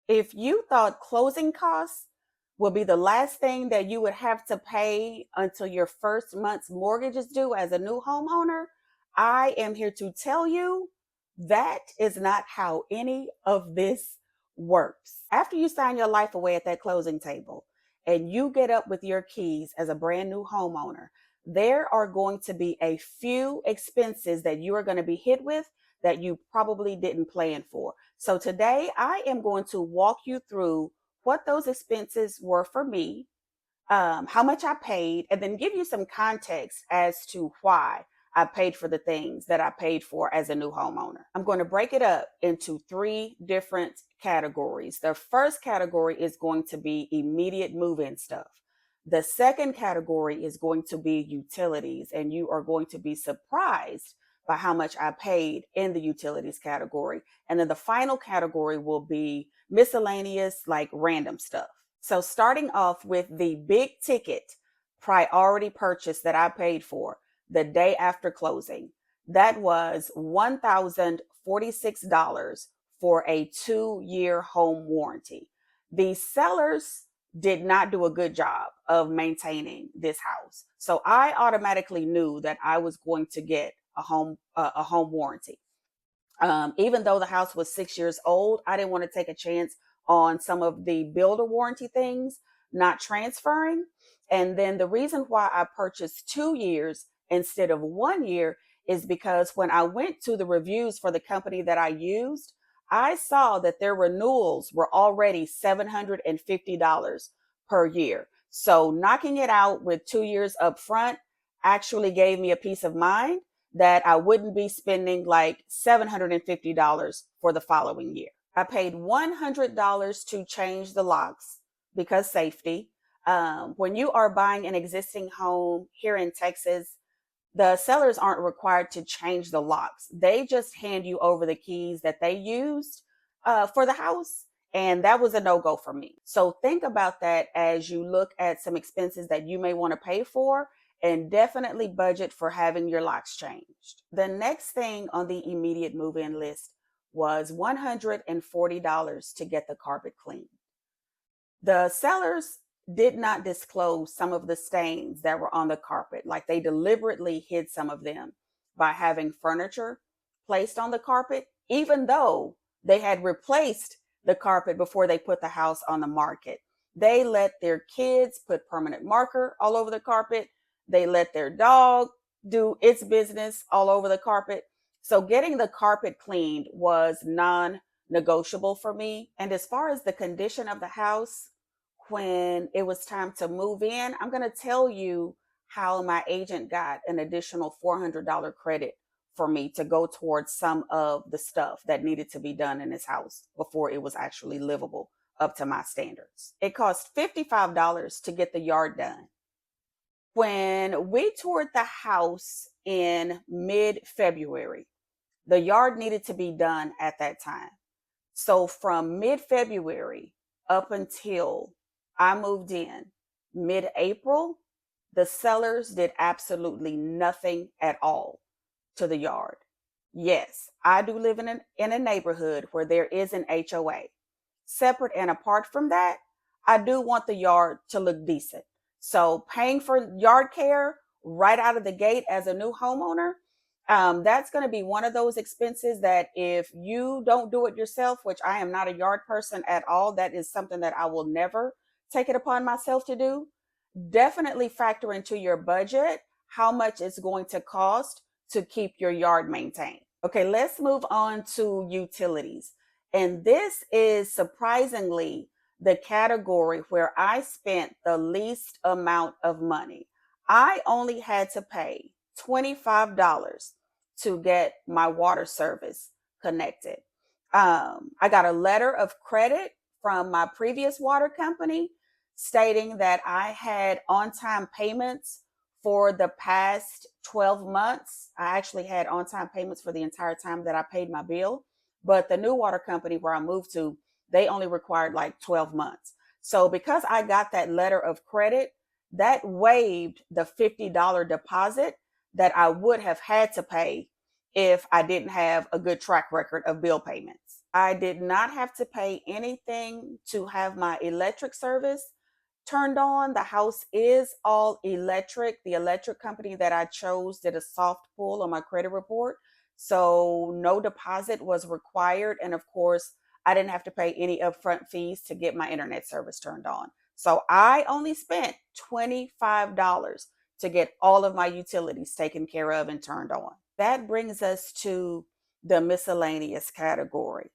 If you thought closing costs will be the last thing that you would have to pay until your first month's mortgage is due as a new homeowner, I am here to tell you that is not how any of this works. After you sign your life away at that closing table and you get up with your keys as a brand new homeowner, there are going to be a few expenses that you are going to be hit with that you probably didn't plan for. So today I am going to walk you through what those expenses were for me, how much I paid, and then give you some context as to why I paid for the things that I paid for as a new homeowner. I'm going to break it up into three different categories. The first category is going to be immediate move-in stuff. The second category is going to be utilities, and you are going to be surprised by how much I paid in the utilities category. And then the final category will be miscellaneous, like random stuff. So starting off with the big ticket priority purchase that I paid for the day after closing, that was $1,046 for a 2-year home warranty. The sellers did not do a good job of maintaining this house. So I automatically knew that I was going to get a home warranty. Even though the house was 6 years old, I didn't want to take a chance on some of the builder warranty things not transferring. And then the reason why I purchased 2 years instead of 1 year is because when I went to the reviews for the company that I used, I saw that their renewals were already $750 per year. So knocking it out with 2 years up front actually gave me a peace of mind that I wouldn't be spending like $750 for the following year. I paid $100 to change the locks because safety. When you are buying an existing home here in Texas, the sellers aren't required to change the locks. They just hand you over the keys that they used for the house. And that was a no-go for me. So think about that as you look at some expenses that you may want to pay for, and definitely budget for having your locks changed. The next thing on the immediate move-in list was $140 to get the carpet cleaned. The sellers did not disclose some of the stains that were on the carpet, like they deliberately hid some of them by having furniture placed on the carpet, even though they had replaced the carpet before they put the house on the market. They let their kids put permanent marker all over the carpet. They let their dog do its business all over the carpet. So getting the carpet cleaned was non-negotiable for me. And as far as the condition of the house, when it was time to move in, I'm going to tell you how my agent got an additional $400 credit for me to go towards some of the stuff that needed to be done in this house before it was actually livable up to my standards. It cost $55 to get the yard done. When we toured the house in mid-February, the yard needed to be done at that time. So from mid-February up until I moved in mid-April, the sellers did absolutely nothing at all to the yard. Yes, I do live in a neighborhood where there is an HOA. Separate and apart from that, I do want the yard to look decent. So paying for yard care right out of the gate as a new homeowner, that's going to be one of those expenses that if you don't do it yourself, which I am not a yard person at all, that is something that I will never take it upon myself to do. Definitely factor into your budget how much it's going to cost to keep your yard maintained. Okay, let's move on to utilities. And this is surprisingly the category where I spent the least amount of money. I only had to pay $25 to get my water service connected. I got a letter of credit from my previous water company stating that I had on-time payments for the past 12 months. I actually had on-time payments for the entire time that I paid my bill. But the new water company where I moved to, they only required like 12 months. So because I got that letter of credit, that waived the $50 deposit that I would have had to pay if I didn't have a good track record of bill payments. I did not have to pay anything to have my electric service turned on. The house is all electric. The electric company that I chose did a soft pull on my credit report. So no deposit was required. And of course, I didn't have to pay any upfront fees to get my internet service turned on. So I only spent $25 to get all of my utilities taken care of and turned on. That brings us to the miscellaneous category.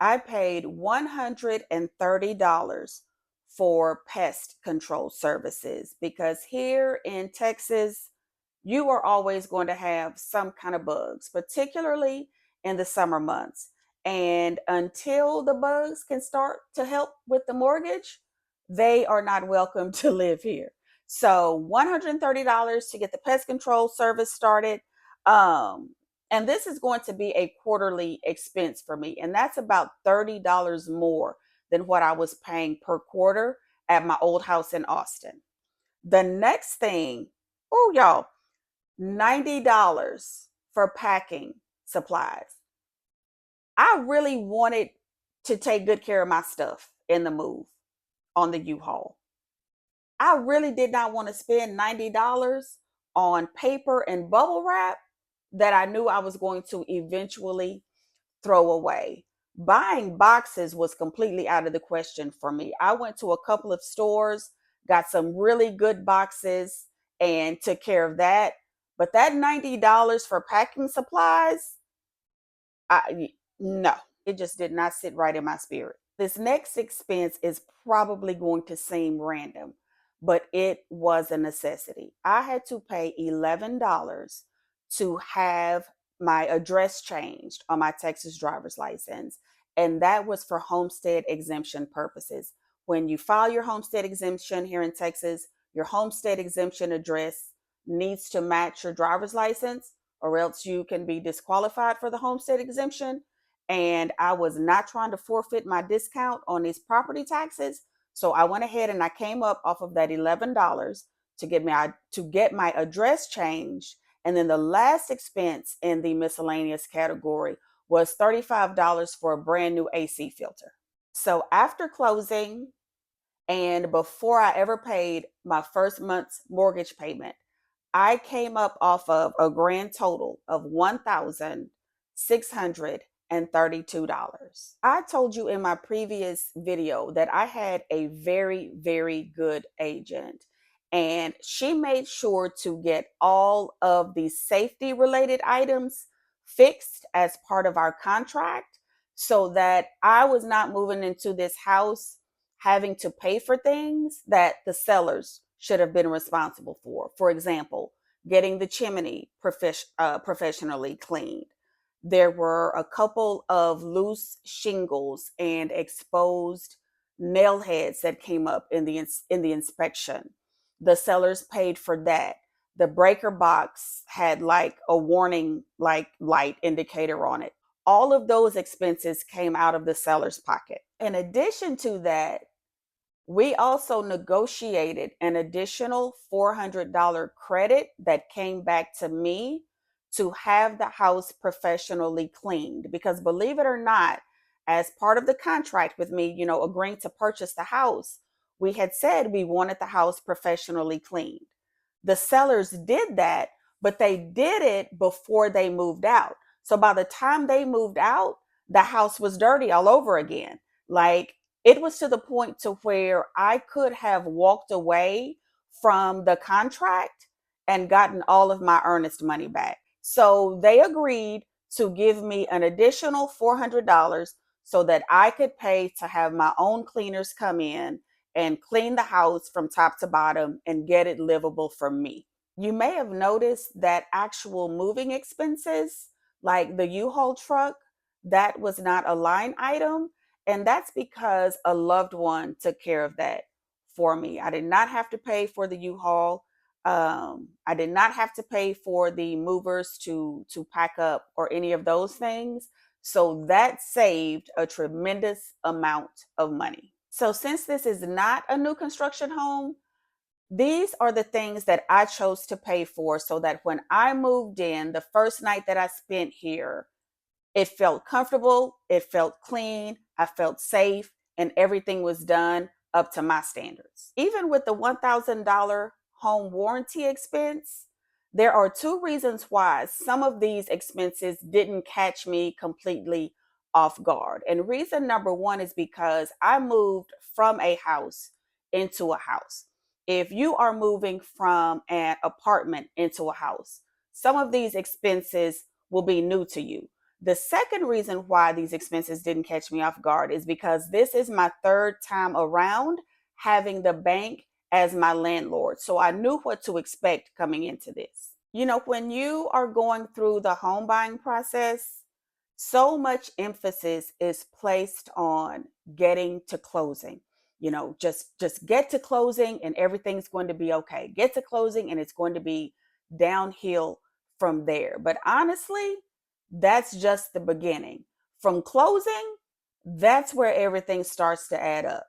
I paid $130 for pest control services because here in Texas, you are always going to have some kind of bugs, particularly in the summer months. And until the bugs can start to help with the mortgage, they are not welcome to live here. So $130 to get the pest control service started. Um, and this is going to be a quarterly expense for me. And that's about $30 more than what I was paying per quarter at my old house in Austin. The next thing, oh, y'all, $90 for packing supplies. I really wanted to take good care of my stuff in the move on the U-Haul. I really did not want to spend $90 on paper and bubble wrap that I knew I was going to eventually throw away. Buying boxes was completely out of the question for me. I went to a couple of stores, got some really good boxes, and took care of that. But that $90 for packing supplies, no, it just did not sit right in my spirit. This next expense is probably going to seem random, but it was a necessity. I had to pay $11 to have my address changed on my Texas driver's license, and that was for homestead exemption purposes. When you file your homestead exemption here in Texas, your homestead exemption address needs to match your driver's license, or else you can be disqualified for the homestead exemption. And I was not trying to forfeit my discount on these property taxes. So I went ahead and I came up off of that $11 to get my address changed. And then the last expense in the miscellaneous category was $35 for a brand new AC filter. So after closing and before I ever paid my first month's mortgage payment, I came up off of a grand total of $1,632. I told you in my previous video that I had a very, very good agent, and she made sure to get all of the safety related items fixed as part of our contract so that I was not moving into this house having to pay for things that the sellers should have been responsible for. For example, getting the chimney professionally cleaned. There were a couple of loose shingles and exposed nail heads that came up in the inspection. The sellers paid for that. The breaker box had like a warning like light indicator on it. All of those expenses came out of the seller's pocket. In addition to that, we also negotiated an additional $400 credit that came back to me to have the house professionally cleaned. Because believe it or not, as part of the contract with me, agreeing to purchase the house, we had said we wanted the house professionally cleaned. The sellers did that, but they did it before they moved out. So by the time they moved out, the house was dirty all over again. Like, it was to the point to where I could have walked away from the contract and gotten all of my earnest money back. So they agreed to give me an additional $400 so that I could pay to have my own cleaners come in and clean the house from top to bottom and get it livable for me. You may have noticed that actual moving expenses, like the U-Haul truck, that was not a line item. And that's because a loved one took care of that for me. I did not have to pay for the U-Haul. I did not have to pay for the movers to pack up or any of those things. So that saved a tremendous amount of money. So since this is not a new construction home, these are the things that I chose to pay for so that when I moved in, the first night that I spent here, It felt comfortable, it felt clean, I felt safe, and everything was done up to my standards. Even with the $1,000 home warranty expense, there are two reasons why some of these expenses didn't catch me completely off guard. And reason number one is because I moved from a house into a house. If you are moving from an apartment into a house, some of these expenses will be new to you. The second reason why these expenses didn't catch me off guard is because this is my third time around having the bank as my landlord. So I knew what to expect coming into this. You know, when you are going through the home buying process, so much emphasis is placed on getting to closing. You know, just get to closing and everything's going to be okay. Get to closing and it's going to be downhill from there. But honestly, that's just the beginning. From closing, that's where everything starts to add up.